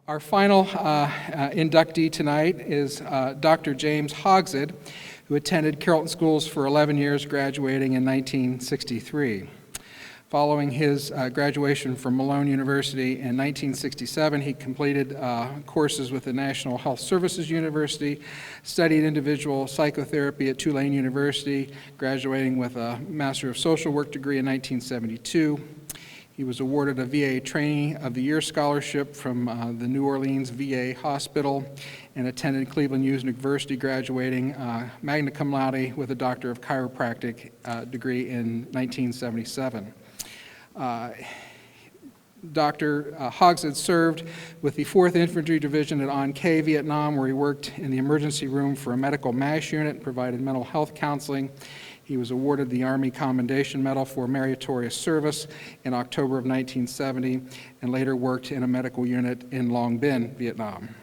Our final inductee tonight is Dr. James Hogsed, who attended Carrollton schools for 11 years, graduating in 1963. Following his graduation from Malone University in 1967, he completed courses with the National Health Services University, studied individual psychotherapy at Tulane University, graduating with a Master of Social Work degree in 1972. He was awarded a VA Trainee of the Year scholarship from the New Orleans VA Hospital and attended Cleveland University, graduating magna cum laude with a Doctor of Chiropractic degree in 1977. Dr. Hogsed served with the 4th Infantry Division at An Khê, Vietnam, where he worked in the emergency room for a medical MASH unit and provided mental health counseling. He was awarded the Army Commendation Medal for meritorious service in October of 1970 and later worked in a medical unit in Long Binh, Vietnam.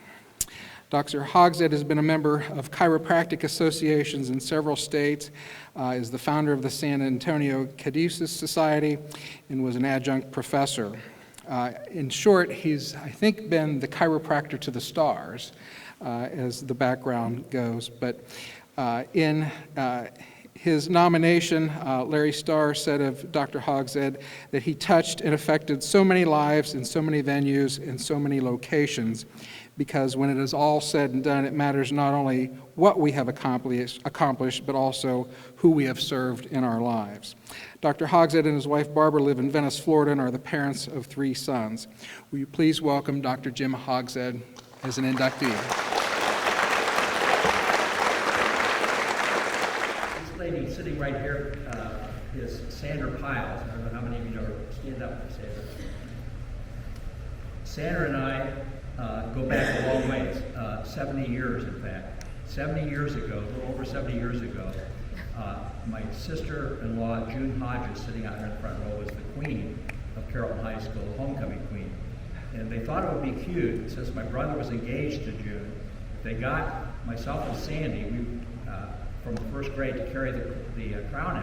Dr. Hogsed has been a member of chiropractic associations in several states, is the founder of the San Antonio Caduceus Society, and was an adjunct professor. In short, he's, I think, been the chiropractor to the stars, as the background goes. But in his nomination, Larry Starr said of Dr. Hogsed that he touched and affected so many lives in so many venues and so many locations, because when it is all said and done, it matters not only what we have accomplished, but also who we have served in our lives. Dr. Hogsed and his wife Barbara live in Venice, Florida, and are the parents of 3 sons. Will you please welcome Dr. Jim Hogsed as an inductee? This lady sitting right here is Sandra Piles. I don't know how many of you know her. Stand up, Sandra. Sandra and I go back a long ways, 70 years in fact. 70 years ago, a little over 70 years ago, my sister-in-law, June Hodges, sitting out here in the front row, was the queen of Carrollton High School, the homecoming queen. And they thought it would be cute, since my brother was engaged to June, they got myself and Sandy, from the first grade, to carry the crown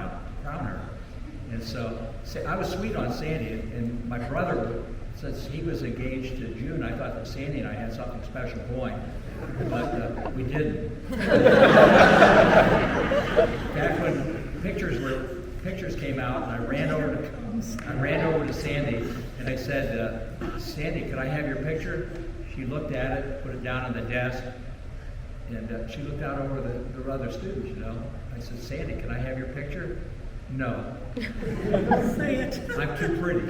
her. And so I was sweet on Sandy, and my brother, since he was engaged to June, I thought that Sandy and I had something special going, but we didn't. Back when pictures came out, and I ran over to Sandy, and I said, Sandy, could I have your picture? She looked at it, put it down on the desk, and she looked out over the other students, you know. I said, Sandy, can I have your picture? No. Say it. I'm too pretty.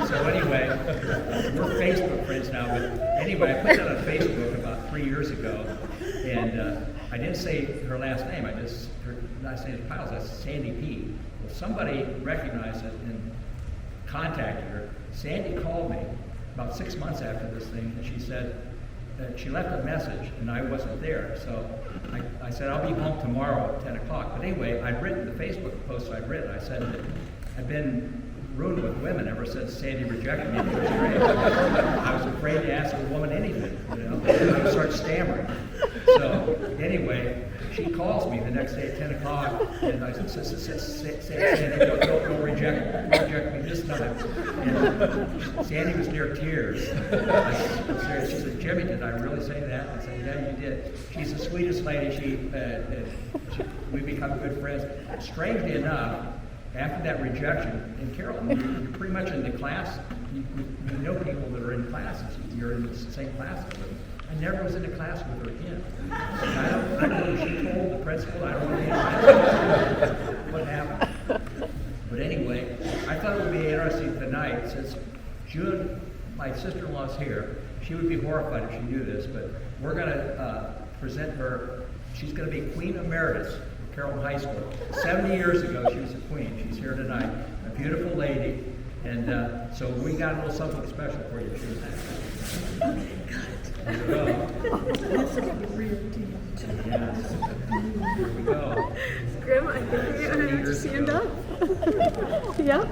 So anyway, we're Facebook friends now, but anyway, I put that on Facebook about 3 years ago, and I didn't say her last name. Her last name is Piles. That's Sandy P. Well, somebody recognized it and contacted her. Sandy called me about 6 months after this thing, and she said that she left a message, and I wasn't there. So I said, I'll be home tomorrow at 10 o'clock. But anyway, I'd written the Facebook post I'd written. I said that I've been ruined with women ever since Sandy rejected me in first grade. I was afraid to ask a woman anything, you know. I would start stammering. So anyway, she calls me the next day at 10 o'clock, and I said, Sandy, don't reject me this time. And Sandy was near tears. She said, Jimmy, did I really say that? I said, yeah, you did. She's the sweetest lady. We become good friends. Strangely enough, after that rejection in Carrollton, you're pretty much in the class. You know people that are in classes. You're in the same class with them. I never was in a class with her again. I don't know if she told the principal. I don't know what happened. But anyway, I thought it would be interesting tonight, since June, my sister-in-law's here. She would be horrified if she knew this, but we're going to present her. She's going to be Queen Emeritus of Carrollton High School. 70 years ago, she was a queen. She's here tonight. A beautiful lady. And so we got a little something special for you, June. Here we go. Yes. Here we go. Grim, I think we're going to have to stand up. Yeah.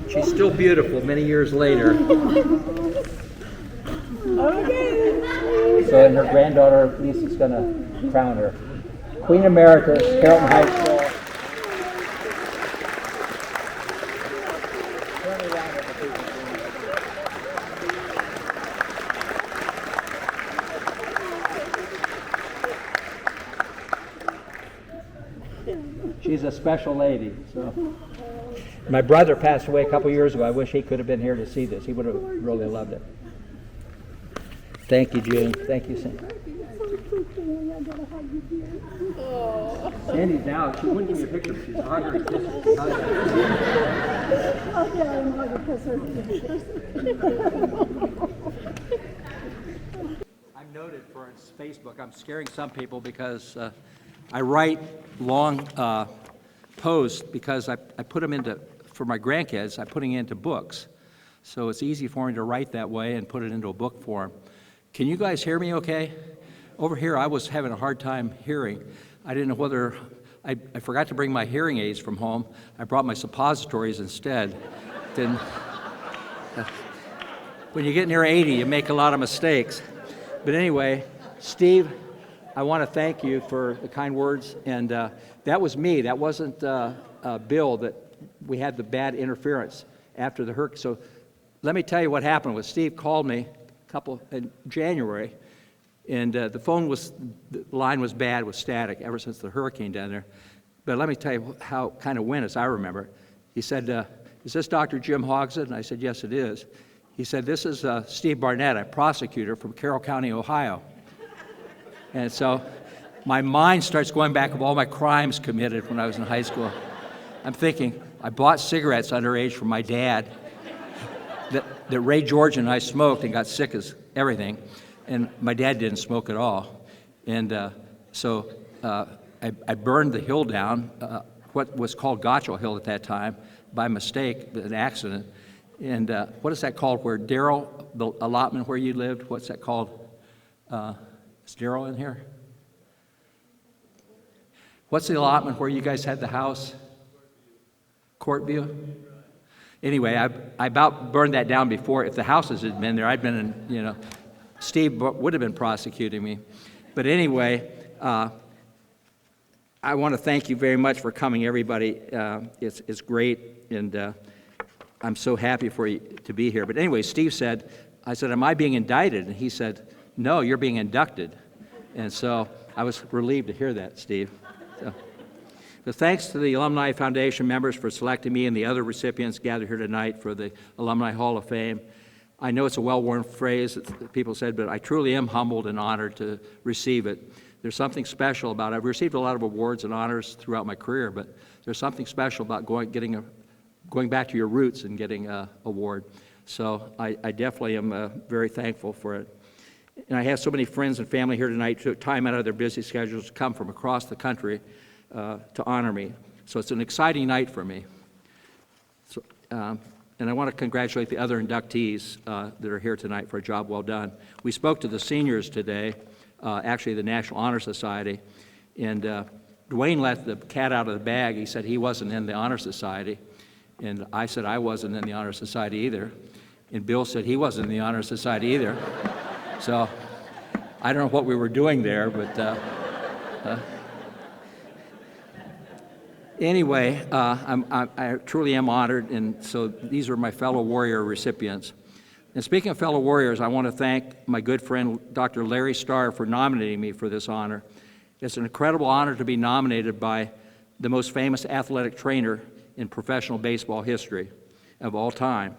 She's still beautiful many years later. Okay. So, and her granddaughter, Lisa's going to crown her Queen Emeritus, Carrollton High School. Turn around at the people. She's a special lady. So, my brother passed away a couple years ago. I wish he could have been here to see this. He would have really loved it. Thank you, Jane. Thank you, Sandy. Sandy's now. She wouldn't give me a picture, but she's hungry. I'm noted for Facebook. I'm scaring some people because I write long posts because I put them into, for my grandkids, I'm putting it into books. So it's easy for me to write that way and put it into a book form. Can you guys hear me okay? Over here, I was having a hard time hearing. I didn't know whether, I forgot to bring my hearing aids from home. I brought my suppositories instead. Then, when you get near 80, you make a lot of mistakes. But anyway, Steve, I want to thank you for the kind words. And that was me. That wasn't Bill, that we had the bad interference after the hurricane. So let me tell you what happened. Was Steve called me in January, and the line was bad with static ever since the hurricane down there. But let me tell you how kind of went, as I remember. He said, "Is this Dr. Jim Hogsed?" And I said, "Yes, it is." He said, "This is Steve Barnett, a prosecutor from Carroll County, Ohio." And so my mind starts going back of all my crimes committed when I was in high school. I'm thinking, I bought cigarettes underage from my dad that Ray George and I smoked and got sick as everything. And my dad didn't smoke at all. And so I burned the hill down, what was called Gotcho Hill at that time, by mistake, an accident. And what is that called where Darrell, the allotment where you lived, what's that called? Is Darrell in here? What's the allotment where you guys had the house? Courtview? Anyway, I about burned that down before. If the houses had been there, I'd been in, Steve would have been prosecuting me. But anyway, I want to thank you very much for coming, everybody. It's great, and I'm so happy for you to be here. But anyway, Steve said, I said, "Am I being indicted?" And he said, "No, you're being inducted." And so I was relieved to hear that, Steve. So thanks to the Alumni Foundation members for selecting me and the other recipients gathered here tonight for the Alumni Hall of Fame. I know it's a well-worn phrase that people said, but I truly am humbled and honored to receive it. There's something special about it. I've received a lot of awards and honors throughout my career, but there's something special about going back to your roots and getting an award. So I definitely am very thankful for it. And I have so many friends and family here tonight who took time out of their busy schedules to come from across the country to honor me. So it's an exciting night for me. So, and I want to congratulate the other inductees that are here tonight for a job well done. We spoke to the seniors today, actually the National Honor Society, and Dwayne let the cat out of the bag. He said he wasn't in the Honor Society, and I said I wasn't in the Honor Society either, and Bill said he wasn't in the Honor Society either. So I don't know what we were doing there, but anyway, I truly am honored, and so these are my fellow warrior recipients. And speaking of fellow warriors, I want to thank my good friend Dr. Larry Starr for nominating me for this honor. It's an incredible honor to be nominated by the most famous athletic trainer in professional baseball history of all time.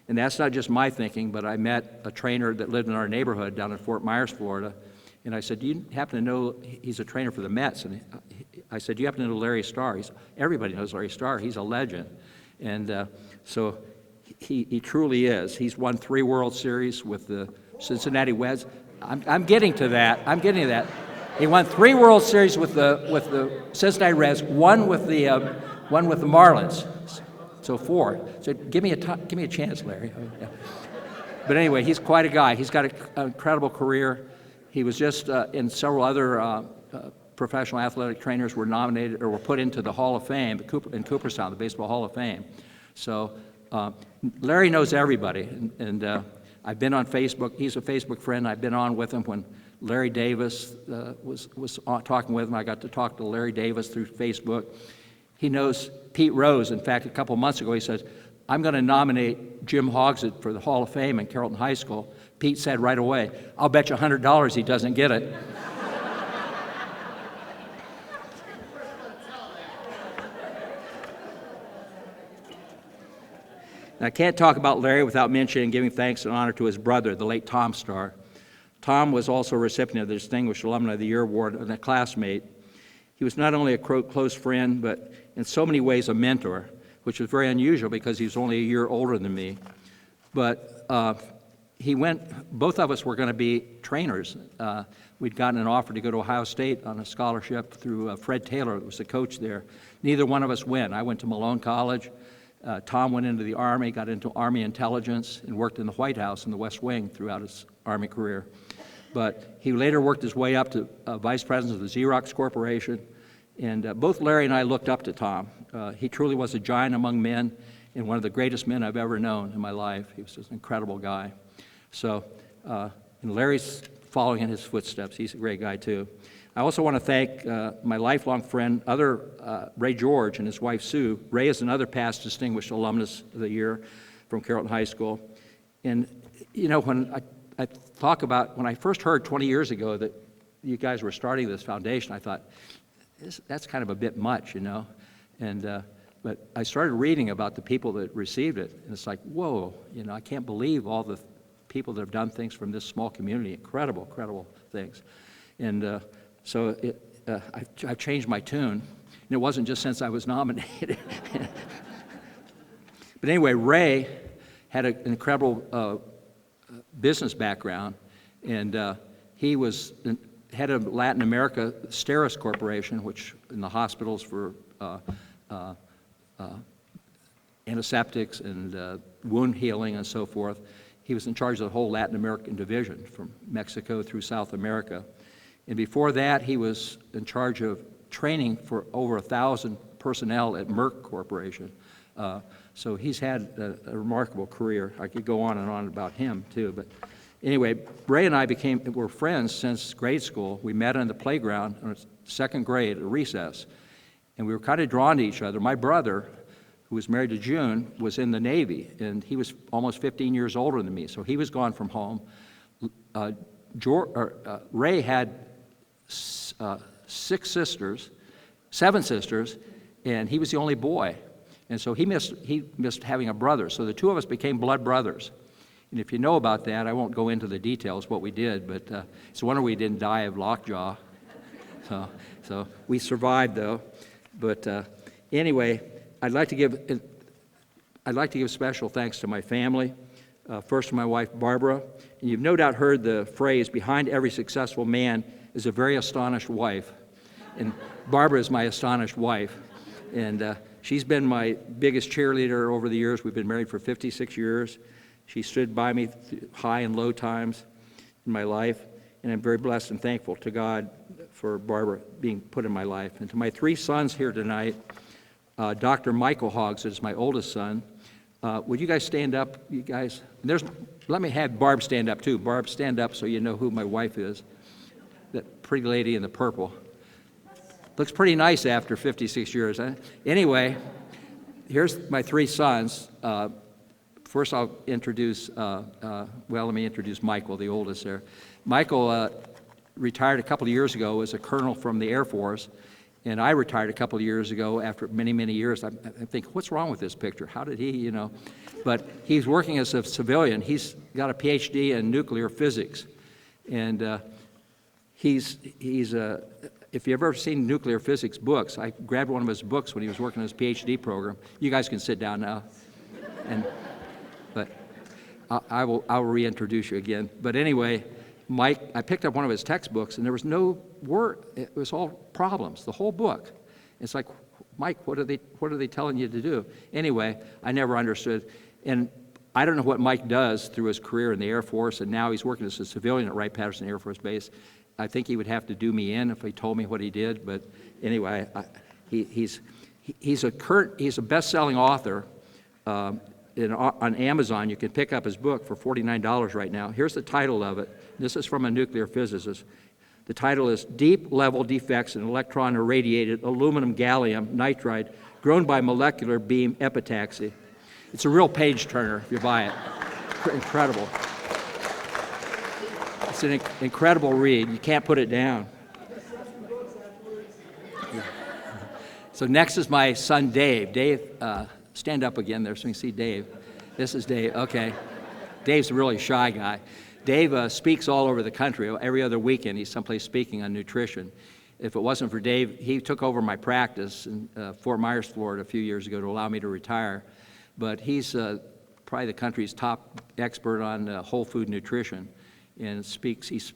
And that's not just my thinking, but I met a trainer that lived in our neighborhood down in Fort Myers, Florida, and I said, "Do you happen to know," he's a trainer for the Mets, and I said, "Do you happen to know Larry Starr?" Everybody knows Larry Starr. He's a legend. And so he truly is. He's won 3 World Series with the Cincinnati Reds. I'm getting to that. I'm getting to that. He won 3 World Series with the Cincinnati Reds, one with the Marlins. So 4. So give me a chance, Larry. Oh, yeah. But anyway, he's quite a guy. He's got an incredible career. He was just in several other professional athletic trainers were nominated or were put into the Hall of Fame in Cooperstown, the Baseball Hall of Fame. So Larry knows everybody, and I've been on Facebook. He's a Facebook friend. I've been on with him when Larry Davis was talking with him. I got to talk to Larry Davis through Facebook. He knows Pete Rose. In fact, a couple months ago, he said, "I'm going to nominate Jim Hogsed for the Hall of Fame in Carrollton High School." Pete said right away, "I'll bet you $100 he doesn't get it." And I can't talk about Larry without mentioning and giving thanks and honor to his brother, the late Tom Starr. Tom was also a recipient of the Distinguished Alumni of the Year Award and a classmate. He was not only a close friend, but in so many ways a mentor, which was very unusual because he was only a year older than me. But both of us were going to be trainers. We'd gotten an offer to go to Ohio State on a scholarship through Fred Taylor, who was the coach there. Neither one of us went. I went to Malone College. Tom went into the Army, got into Army intelligence, and worked in the White House in the West Wing throughout his Army career. But he later worked his way up to vice president of the Xerox Corporation. And both Larry and I looked up to Tom. He truly was a giant among men and one of the greatest men I've ever known in my life. He was just an incredible guy. So, and Larry's following in his footsteps. He's a great guy, too. I also want to thank my lifelong friend, Ray George, and his wife, Sue. Ray is another past Distinguished Alumnus of the Year from Carrollton High School. And, you know, when I talk about, when I first heard 20 years ago that you guys were starting this foundation, I thought, that's kind of a bit much, you know. And but I started reading about the people that received it, and it's like, whoa, you know, I can't believe all the people that have done things from this small community. Incredible, incredible things. And so I've changed my tune, and it wasn't just since I was nominated. But anyway, Ray had an incredible business background, and he was head of Latin America Steris Corporation, which in the hospitals for antiseptics and wound healing and so forth. He was in charge of the whole Latin American division from Mexico through South America. And before that, he was in charge of training for over 1,000 personnel at Merck Corporation. So he's had a remarkable career. I could go on and on about him, too. But anyway, Ray and I were friends since grade school. We met on the playground in second grade at recess. And we were kind of drawn to each other. My brother, who was married to June, was in the Navy, and he was almost 15 years older than me, so he was gone from home. Ray had seven sisters, and he was the only boy. And so he missed having a brother. So the two of us became blood brothers. And if you know about that, I won't go into the details what we did, but it's a wonder we didn't die of lockjaw. So we survived, though. But anyway, I'd like to give special thanks to my family. First to my wife, Barbara. And you've no doubt heard the phrase, behind every successful man is a very astonished wife. And Barbara is my astonished wife. And she's been my biggest cheerleader over the years. We've been married for 56 years. She stood by me through high and low times in my life. And I'm very blessed and thankful to God for Barbara being put in my life. And to my three sons here tonight, Dr. Michael Hogsed is my oldest son. Would you guys stand up, you guys? Let me have Barb stand up, too. Barb, stand up so you know who my wife is. That pretty lady in the purple. Looks pretty nice after 56 years, huh? Anyway, here's my three sons. First, I'll introduce, let me introduce Michael, the oldest there. Michael retired a couple of years ago as a colonel from the Air Force, and I retired a couple of years ago after many, many years. I think, what's wrong with this picture? How did he, you know? But he's working as a civilian. He's got a PhD in nuclear physics, and if you've ever seen nuclear physics books, I grabbed one of his books when he was working on his PhD program. You guys can sit down now. But I'll reintroduce you again. But anyway, Mike, I picked up one of his textbooks, and there was no word. It was all problems, the whole book. It's like, Mike, what are they telling you to do? Anyway, I never understood. And I don't know what Mike does through his career in the Air Force, and now he's working as a civilian at Wright-Patterson Air Force Base. I think he would have to do me in if he told me what he did. But anyway, he's a best-selling author. On Amazon, you can pick up his book for $49 right now. Here's the title of it. This is from a nuclear physicist. The title is Deep Level Defects in Electron Irradiated Aluminum Gallium Nitride Grown by Molecular Beam Epitaxy. It's a real page-turner if you buy it. Incredible. It's an incredible read. You can't put it down. Yeah. So next is my son, Dave. Dave, stand up again there so you can see Dave. This is Dave. Okay. Dave's a really shy guy. Dave speaks all over the country. Every other weekend, he's someplace speaking on nutrition. If it wasn't for Dave, he took over my practice in Fort Myers, Florida, a few years ago to allow me to retire. But he's probably the country's top expert on whole food nutrition, and he's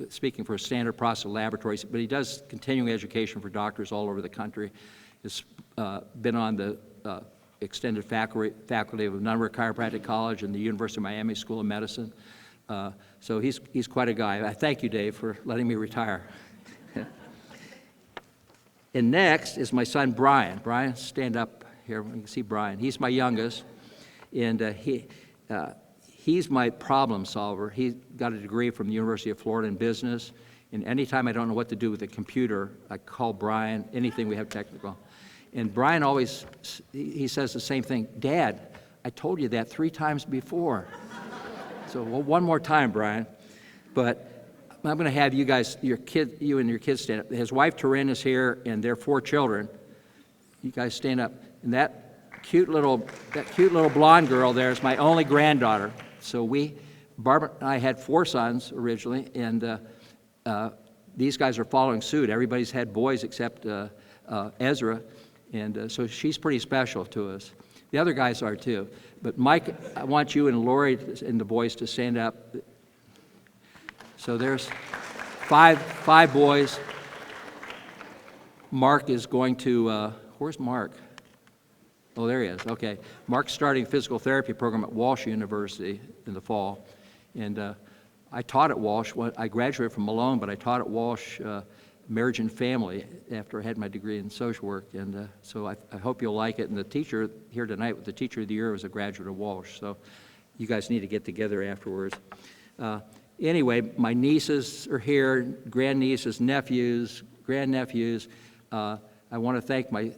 speaking for Standard Process Laboratories, but he does continuing education for doctors all over the country. He's been on the extended faculty of a number of chiropractic college and the University of Miami School of Medicine. So he's quite a guy. I thank you, Dave, for letting me retire. And next is my son, Brian. Brian, stand up here. You can see Brian. He's my youngest, and he's my problem solver. He got a degree from the University of Florida in business, and anytime I don't know what to do with a computer, I call Brian, anything we have technical. And Brian always, he says the same thing, Dad, I told you that 3 times before. So, well, one more time, Brian. But I'm going to have you guys, you and your kids stand up. His wife, Taryn, is here, and their 4 children. You guys stand up. And that cute little blonde girl there is my only granddaughter. So Barbara and I had 4 sons originally, and these guys are following suit. Everybody's had boys except Ezra, and so she's pretty special to us. The other guys are too. But Mike, I want you and Lori and the boys to stand up. So there's five boys. Mark is going to, where's Mark? Oh, there he is. Okay. Mark's starting a physical therapy program at Walsh University in the fall. And I taught at Walsh. I graduated from Malone, but I taught at Walsh Marriage and Family after I had my degree in social work. And so I hope you'll like it. And the teacher here tonight, the teacher of the year, was a graduate of Walsh. So you guys need to get together afterwards. Anyway, my nieces are here, grandnieces, nephews, grandnephews. I want to thank my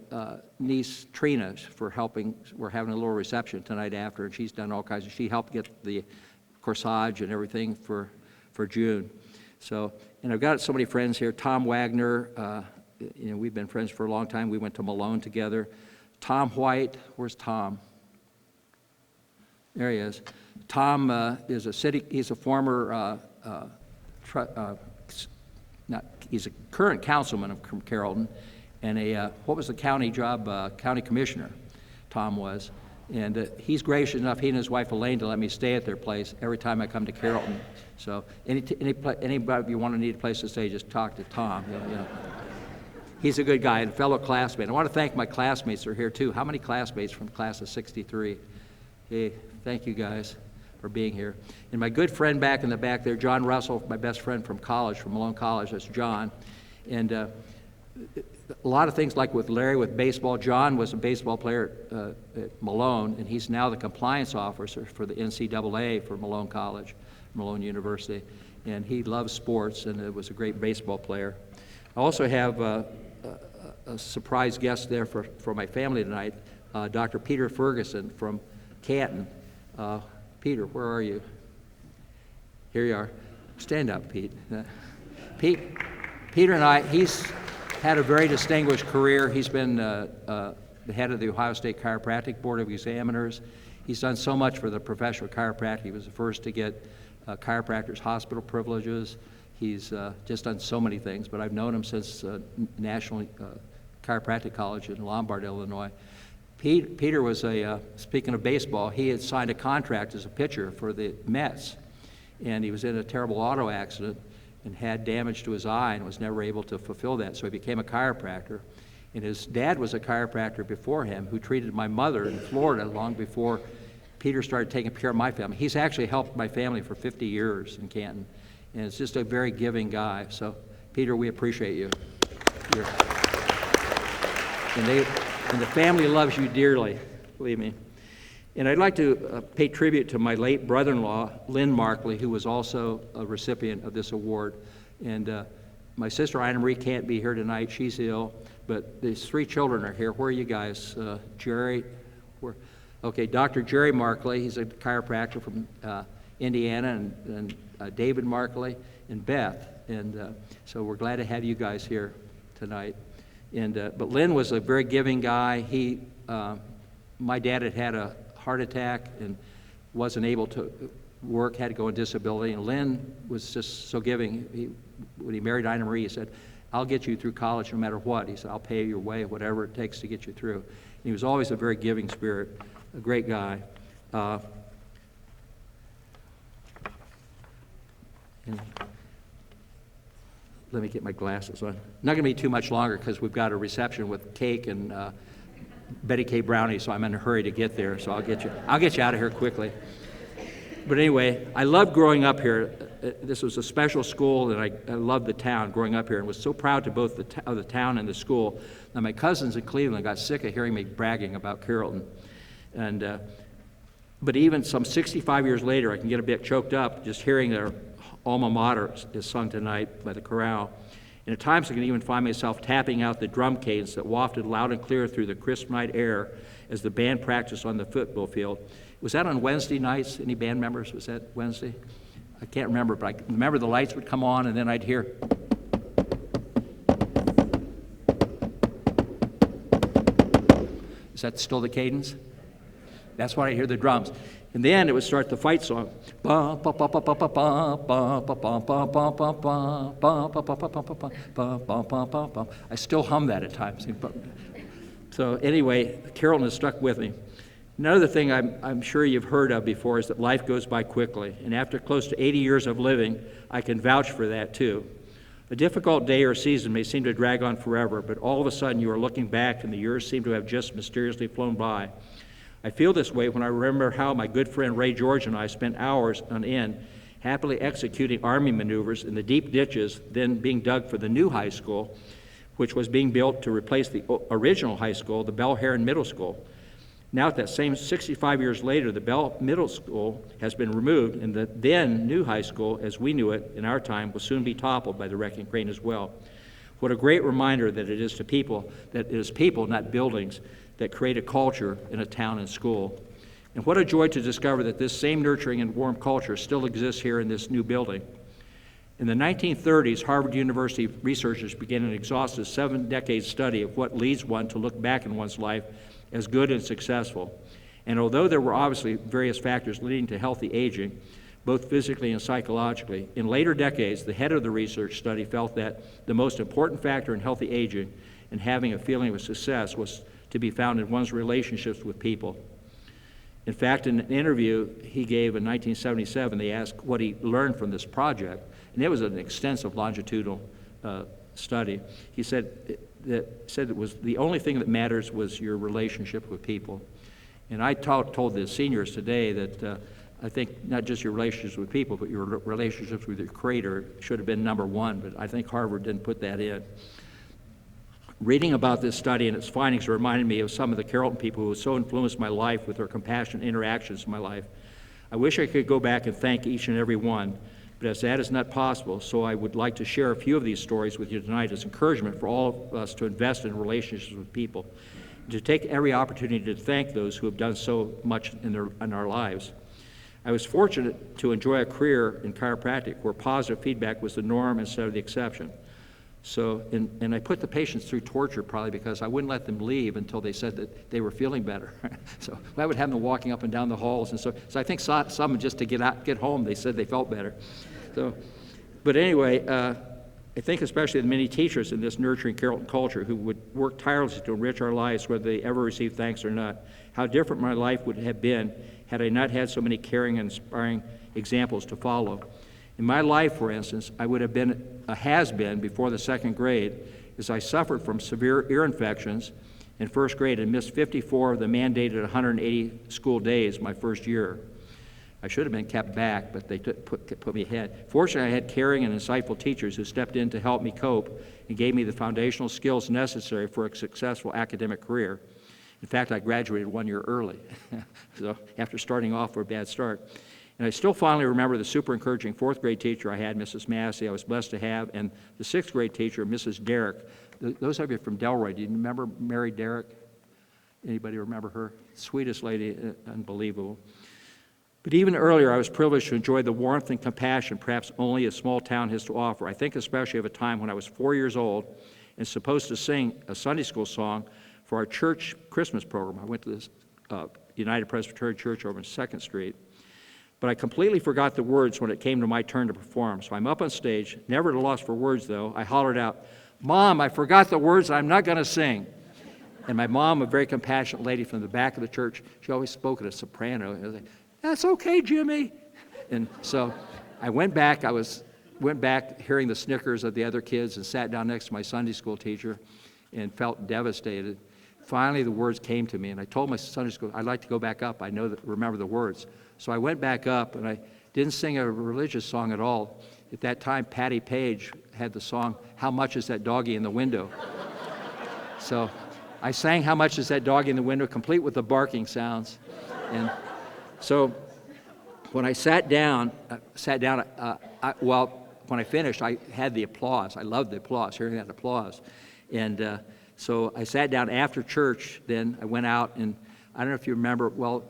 niece Trina for helping. We're having a little reception tonight after, and she's done all kinds of, she helped get the corsage and everything for June. So, and I've got so many friends here. Tom Wagner, we've been friends for a long time. We went to Malone together. Tom White, where's Tom? There he is. Tom is he's a former, he's a current councilman from Carrollton, and what was the county job? County commissioner, Tom was. And he's gracious enough, he and his wife Elaine, to let me stay at their place every time I come to Carrollton. So anybody, if you want to need a place to stay, just talk to Tom. He's a good guy and a fellow classmate. I want to thank my classmates who are here too. How many classmates from the class of 63? Hey, thank you guys for being here. And my good friend back in the back there, John Russell, my best friend from college, from Malone College, that's John. And a lot of things like with Larry, with baseball. John was a baseball player at Malone, and he's now the compliance officer for the NCAA for Malone College, Malone University. And he loves sports and was a great baseball player. I also have a surprise guest there for my family tonight, Dr. Peter Ferguson from Canton. Peter, where are you? Here you are. Stand up, Pete. Peter and I, he's had a very distinguished career. He's been the head of the Ohio State Chiropractic Board of Examiners. He's done so much for the profession of chiropractic. He was the first to get chiropractors' hospital privileges. He's just done so many things, but I've known him since National Chiropractic College in Lombard, Illinois. Peter was speaking of baseball, he had signed a contract as a pitcher for the Mets, and he was in a terrible auto accident and had damage to his eye and was never able to fulfill that, so he became a chiropractor. And his dad was a chiropractor before him who treated my mother in Florida long before Peter started taking care of my family. He's actually helped my family for 50 years in Canton, and it's just a very giving guy. So, Peter, we appreciate you. And the family loves you dearly, believe me. And I'd like to pay tribute to my late brother-in-law, Lynn Markley, who was also a recipient of this award. And my sister, Ina Marie, can't be here tonight. She's ill. But these 3 children are here. Where are you guys? Jerry? Where? Okay, Dr. Jerry Markley. He's a chiropractor from Indiana, and David Markley and Beth. And so we're glad to have you guys here tonight. And but Lynn was a very giving guy. My dad had a heart attack and wasn't able to work, had to go on disability. And Lynn was just so giving. When he married Ina Marie, he said, I'll get you through college no matter what. He said, I'll pay your way, whatever it takes to get you through. And he was always a very giving spirit, a great guy. And let me get my glasses on. Not going to be too much longer because we've got a reception with cake and Betty K. Brownie, so I'm in a hurry to get there. So I'll get you out of here quickly. But anyway, I loved growing up here. This was a special school, and I loved the town growing up here, and was so proud to both of the town and the school. Now, my cousins in Cleveland got sick of hearing me bragging about Carrollton. And but even some 65 years later, I can get a bit choked up just hearing their alma mater is sung tonight by the chorale. And at times I can even find myself tapping out the drum cadence that wafted loud and clear through the crisp night air as the band practiced on the football field. Was that on Wednesday nights? Any band members? Was that Wednesday? I can't remember, but I remember the lights would come on and then I'd hear. Is that still the cadence? That's why I hear the drums. And then it would start the fight song. I still hum that at times. So anyway, Carrollton has stuck with me. Another thing I'm sure you've heard of before is that life goes by quickly. And after close to 80 years of living, I can vouch for that too. A difficult day or season may seem to drag on forever, but all of a sudden you are looking back and the years seem to have just mysteriously flown by. I feel this way when I remember how my good friend Ray George and I spent hours on end happily executing Army maneuvers in the deep ditches then being dug for the new high school, which was being built to replace the original high school, the Bell Heron Middle School. Now at that same 65 years later, the Bell Middle School has been removed, and the then new high school, as we knew it in our time, will soon be toppled by the wrecking crane as well. What a great reminder that it is to people, that it is people, not buildings, that create a culture in a town and school. And what a joy to discover that this same nurturing and warm culture still exists here in this new building. In the 1930s, Harvard University researchers began an exhaustive 7-decade study of what leads one to look back in one's life as good and successful. And although there were obviously various factors leading to healthy aging, both physically and psychologically, in later decades, the head of the research study felt that the most important factor in healthy aging and having a feeling of success was to be found in one's relationships with people. In fact, in an interview he gave in 1977, they asked what he learned from this project, and it was an extensive longitudinal study. He said it was the only thing that matters was your relationship with people. And I told the seniors today that I think not just your relationships with people, but your relationships with your Creator should have been number one, but I think Harvard didn't put that in. Reading about this study and its findings reminded me of some of the Carrollton people who so influenced my life with their compassionate interactions in my life. I wish I could go back and thank each and every one, but as that is not possible, so I would like to share a few of these stories with you tonight as encouragement for all of us to invest in relationships with people, and to take every opportunity to thank those who have done so much in our lives. I was fortunate to enjoy a career in chiropractic where positive feedback was the norm instead of the exception. So, and I put the patients through torture probably because I wouldn't let them leave until they said that they were feeling better. So I would have them walking up and down the halls, and so I think some just to get home, they said they felt better. So, but anyway, I think especially the many teachers in this nurturing Carrollton culture who would work tirelessly to enrich our lives, whether they ever received thanks or not. How different my life would have been had I not had so many caring and inspiring examples to follow. In my life, for instance, I would have been a has-been before the second grade as I suffered from severe ear infections in first grade and missed 54 of the mandated 180 school days my first year. I should have been kept back, but they put me ahead. Fortunately, I had caring and insightful teachers who stepped in to help me cope and gave me the foundational skills necessary for a successful academic career. In fact, I graduated 1 year early, so after starting off for a bad start. And I still fondly remember the super encouraging fourth grade teacher I had, Mrs. Massey, I was blessed to have, and the sixth grade teacher, Mrs. Derrick. Those of you from Delroy, do you remember Mary Derrick? Anybody remember her? Sweetest lady, unbelievable. But even earlier, I was privileged to enjoy the warmth and compassion perhaps only a small town has to offer. I think especially of a time when I was 4 years old and supposed to sing a Sunday school song for our church Christmas program. I went to this United Presbyterian Church over on 2nd Street. But I completely forgot the words when it came to my turn to perform. So I'm up on stage, never at a loss for words though. I hollered out, "Mom, I forgot the words, I'm not going to sing." And my mom, a very compassionate lady from the back of the church, she always spoke at a soprano. I was like, "That's okay, Jimmy." And so I went back hearing the snickers of the other kids and sat down next to my Sunday school teacher and felt devastated. Finally, the words came to me, and I told my Sunday school, "I'd like to go back up. I remember the words." So I went back up, and I didn't sing a religious song at all. At that time, Patty Page had the song, "How Much Is That Doggy in the Window?" So I sang "How Much Is That Doggy in the Window," complete with the barking sounds. And so when I sat down, when I finished, I had the applause. I loved the applause, hearing that applause. And so I sat down after church, then I went out, and I don't know if you remember, well,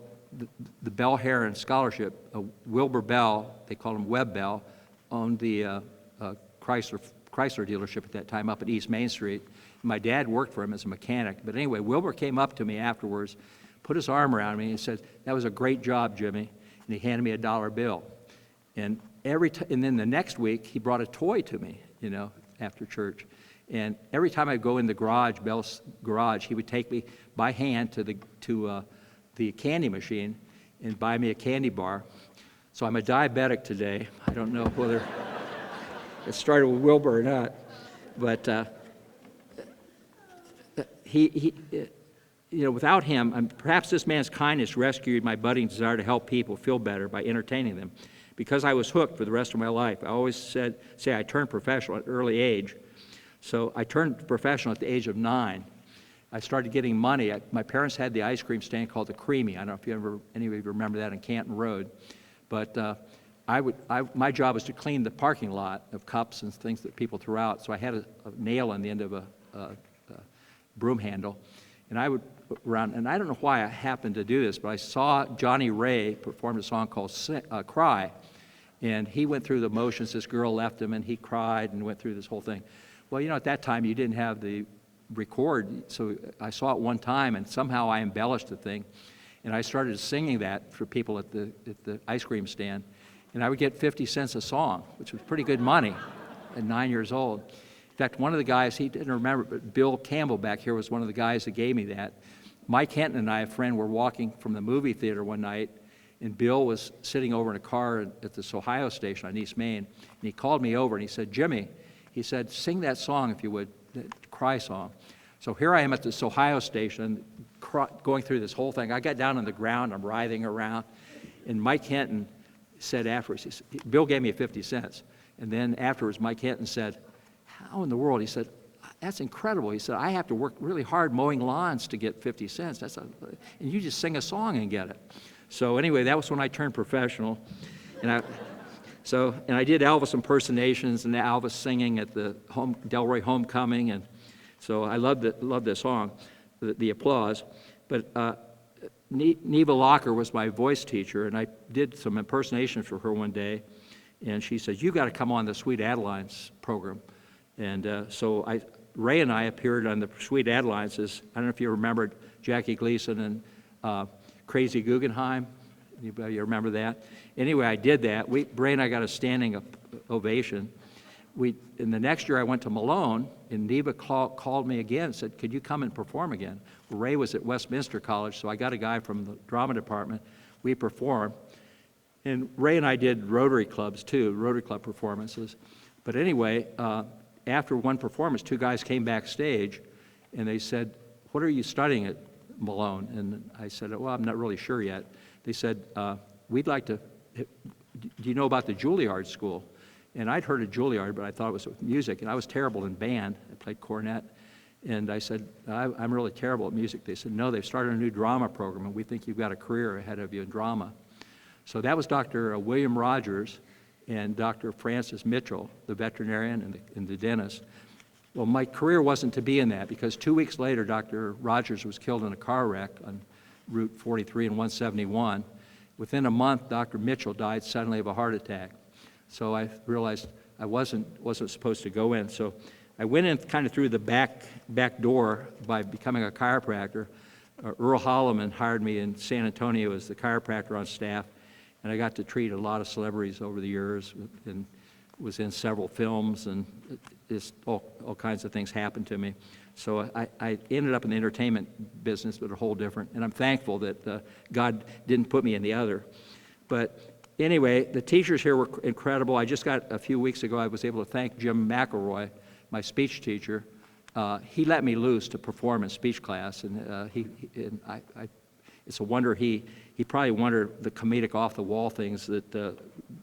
the Bell Heron Scholarship, Wilbur Bell, they called him Webb Bell, owned the Chrysler dealership at that time up at East Main Street. My dad worked for him as a mechanic. But anyway, Wilbur came up to me afterwards, put his arm around me, and said, "That was a great job, Jimmy." And he handed me a $1 bill. And and then the next week, he brought a toy to me, after church. And every time I'd go in the garage, Bell's garage, he would take me by hand to the candy machine and buy me a candy bar. So I'm a diabetic today. I don't know whether it started with Wilbur or not, but without him, perhaps this man's kindness rescued my budding desire to help people feel better by entertaining them. Because I was hooked for the rest of my life, I always say I turned professional at an early age. So I turned professional at the age of 9. I started getting money. My parents had the ice cream stand called the Creamy. I don't know if any of you remember that on Canton Road. But my job was to clean the parking lot of cups and things that people threw out. So I had a nail on the end of a broom handle. And I would around, and I don't know why I happened to do this, but I saw Johnny Ray perform a song called Cry. And he went through the motions. This girl left him, and he cried and went through this whole thing. Well, at that time, you didn't have the record, so I saw it one time, and somehow I embellished the thing. And I started singing that for people at the ice cream stand. And I would get 50 cents a song, which was pretty good money at 9 years old. In fact, one of the guys, he didn't remember, but Bill Campbell back here was one of the guys that gave me that. Mike Henton and I, a friend, were walking from the movie theater one night, and Bill was sitting over in a car at this Ohio station on East Main, and he called me over and he said, "Jimmy," he said, "sing that song if you would, that Cry song." So here I am at this Ohio station, going through this whole thing. I got down on the ground, I'm writhing around, and Mike Henton said afterwards, Bill gave me 50 cents, and then afterwards Mike Henton said, "How in the world?" He said, "That's incredible." He said, "I have to work really hard mowing lawns to get 50 cents. And you just sing a song and get it." So anyway, that was when I turned professional. And I did Elvis impersonations and Elvis singing at the Delray Homecoming. And so I loved the song, the applause. But Neva Locker was my voice teacher, and I did some impersonations for her one day. And she said, "You got to come on the Sweet Adelines program." And so Ray and I appeared on the Sweet Adelines as, I don't know if you remembered Jackie Gleason and Crazy Guggenheim. Anybody remember that? Anyway, I did that. Ray and I got a standing ovation. In the next year, I went to Malone, and Neva called me again and said, "Could you come and perform again?" Well, Ray was at Westminster College, so I got a guy from the drama department. We performed. And Ray and I did Rotary Clubs, too, Rotary Club performances. But anyway, after one performance, 2 guys came backstage, and they said, "What are you studying at Malone?" And I said, "Well, I'm not really sure yet." They said, "We'd like to, do you know about the Juilliard School?" And I'd heard of Juilliard, but I thought it was music, and I was terrible in band. I played cornet. And I said, I'm really terrible at music. They said, "No, they've started a new drama program, and we think you've got a career ahead of you in drama." So that was Dr. William Rogers and Dr. Francis Mitchell, the veterinarian and the dentist. Well, my career wasn't to be in that, because 2 weeks later, Dr. Rogers was killed in a car wreck on Route 43 and 171. Within a month, Dr. Mitchell died suddenly of a heart attack. So I realized I wasn't supposed to go in. So I went in kind of through the back door by becoming a chiropractor. Earl Holloman hired me in San Antonio as the chiropractor on staff, and I got to treat a lot of celebrities over the years, and was in several films, and just all kinds of things happened to me. So I ended up in the entertainment business, but a whole different, and I'm thankful that God didn't put me in the other. But anyway, the teachers here were incredible. I just got, a few weeks ago, I was able to thank Jim McElroy, my speech teacher. He let me loose to perform in speech class, and it's a wonder he probably wondered the comedic off-the-wall things that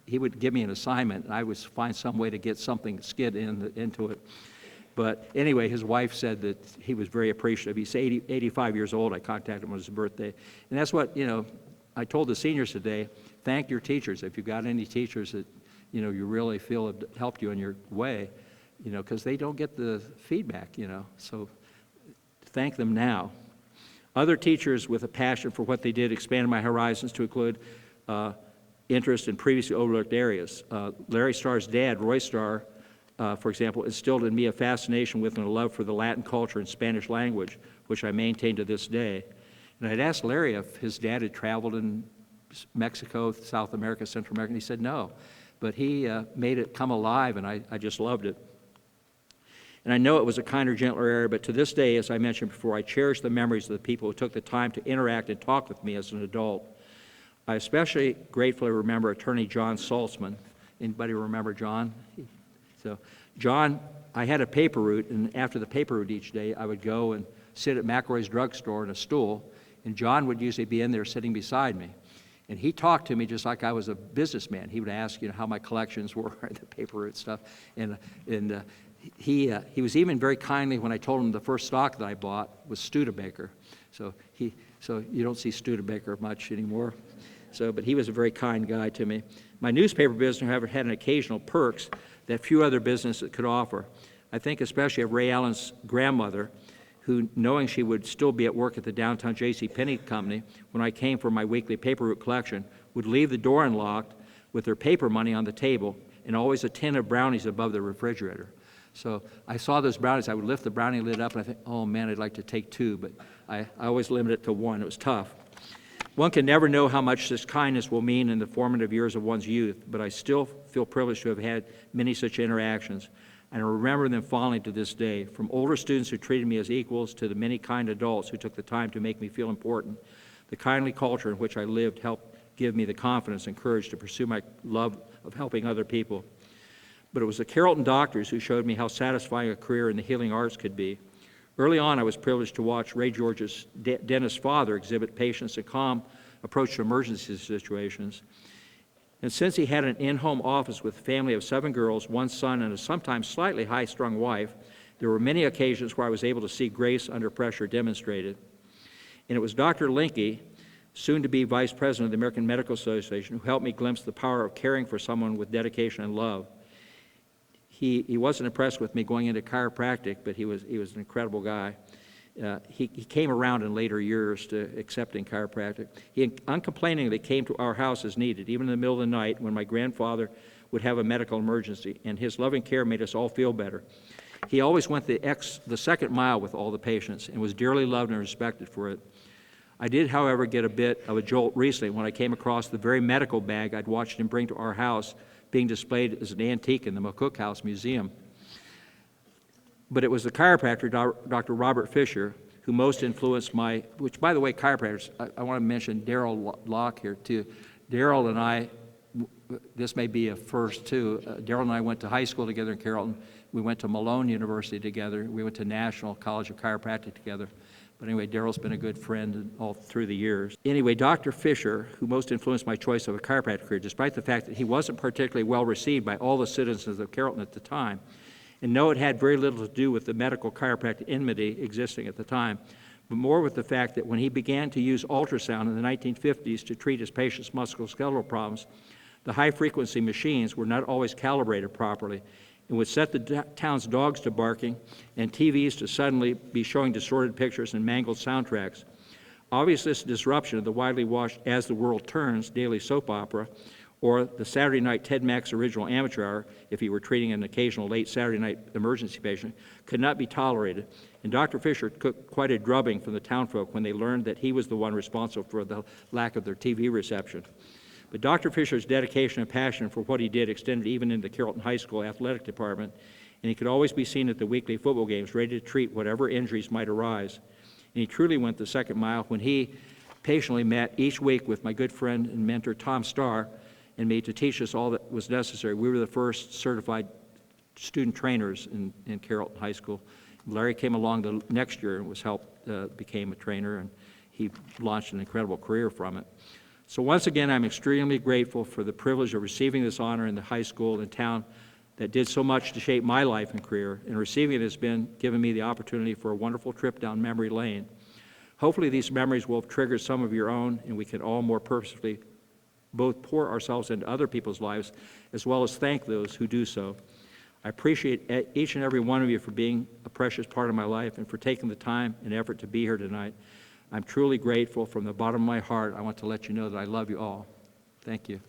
he would give me an assignment, and I would find some way to get something skid into it. But anyway, his wife said that he was very appreciative. He's 85 years old. I contacted him on his birthday. And that's what, I told the seniors today, thank your teachers. If you've got any teachers that, you really feel have helped you in your way, because they don't get the feedback, So thank them now. Other teachers with a passion for what they did expanded my horizons to include interest in previously overlooked areas. Larry Starr's dad, Roy Starr, for example, instilled in me a fascination with and a love for the Latin culture and Spanish language, which I maintain to this day. And I'd asked Larry if his dad had traveled in Mexico, South America, Central America, and he said no. But he made it come alive, and I just loved it. And I know it was a kinder, gentler area, but to this day, as I mentioned before, I cherish the memories of the people who took the time to interact and talk with me as an adult. I especially gratefully remember attorney John Saltzman. Anybody remember John? So John, I had a paper route, and after the paper route each day, I would go and sit at McElroy's drugstore in a stool, and John would usually be in there sitting beside me. And he talked to me just like I was a businessman. He would ask, how my collections were, the paper route stuff. And he was even very kindly when I told him the first stock that I bought was Studebaker. So you don't see Studebaker much anymore. But he was a very kind guy to me. My newspaper business, however, had an occasional perks that few other businesses could offer. I think especially of Ray Allen's grandmother, who, knowing she would still be at work at the downtown JCPenney company when I came for my weekly paper route collection, would leave the door unlocked with her paper money on the table and always a tin of brownies above the refrigerator. So I saw those brownies. I would lift the brownie lid up, and I think, oh man, I'd like to take two, but I always limited it to one. It was tough. One can never know how much this kindness will mean in the formative years of one's youth, but I still feel privileged to have had many such interactions, and I remember them fondly to this day, from older students who treated me as equals to the many kind adults who took the time to make me feel important. The kindly culture in which I lived helped give me the confidence and courage to pursue my love of helping other people. But it was the Carrollton doctors who showed me how satisfying a career in the healing arts could be. Early on, I was privileged to watch Ray George's dentist father exhibit patience and calm approach to emergency situations. And since he had an in-home office with a family of 7 girls, 1 son, and a sometimes slightly high-strung wife, there were many occasions where I was able to see grace under pressure demonstrated. And it was Dr. Linke, soon to be Vice President of the American Medical Association, who helped me glimpse the power of caring for someone with dedication and love. He wasn't impressed with me going into chiropractic, but he was an incredible guy. He came around in later years to accepting chiropractic. He uncomplainingly came to our house as needed, even in the middle of the night when my grandfather would have a medical emergency, and his loving care made us all feel better. He always went the second mile with all the patients and was dearly loved and respected for it. I did, however, get a bit of a jolt recently when I came across the very medical bag I'd watched him bring to our house being displayed as an antique in the McCook House Museum. But it was the chiropractor, Dr. Robert Fisher, who most influenced which, by the way, chiropractors, I want to mention Darrell Locke here, too. Darrell and I, this may be a first, too. Darrell and I went to high school together in Carrollton. We went to Malone University together. We went to National College of Chiropractic together. But anyway, Darrell's been a good friend all through the years. Anyway, Dr. Fisher, who most influenced my choice of a chiropractic career, despite the fact that he wasn't particularly well received by all the citizens of Carrollton at the time, and no, it had very little to do with the medical chiropractic enmity existing at the time, but more with the fact that when he began to use ultrasound in the 1950s to treat his patients' musculoskeletal problems, the high-frequency machines were not always calibrated properly and would set the town's dogs to barking and TVs to suddenly be showing distorted pictures and mangled soundtracks. Obviously, this disruption of the widely watched As the World Turns daily soap opera or the Saturday night Ted Mack's original amateur hour, if he were treating an occasional late Saturday night emergency patient, could not be tolerated. And Dr. Fisher took quite a drubbing from the townfolk when they learned that he was the one responsible for the lack of their TV reception. But Dr. Fisher's dedication and passion for what he did extended even into the Carrollton High School athletic department, and he could always be seen at the weekly football games ready to treat whatever injuries might arise. And he truly went the second mile when he patiently met each week with my good friend and mentor Tom Starr and me to teach us all that was necessary. We were the first certified student trainers in Carrollton High School. Larry came along the next year and became a trainer, and he launched an incredible career from it. So once again, I'm extremely grateful for the privilege of receiving this honor in the high school and town that did so much to shape my life and career, and receiving it has given me the opportunity for a wonderful trip down memory lane. Hopefully these memories will trigger some of your own, and we can all more purposefully both pour ourselves into other people's lives, as well as thank those who do so. I appreciate each and every one of you for being a precious part of my life and for taking the time and effort to be here tonight. I'm truly grateful from the bottom of my heart. I want to let you know that I love you all. Thank you.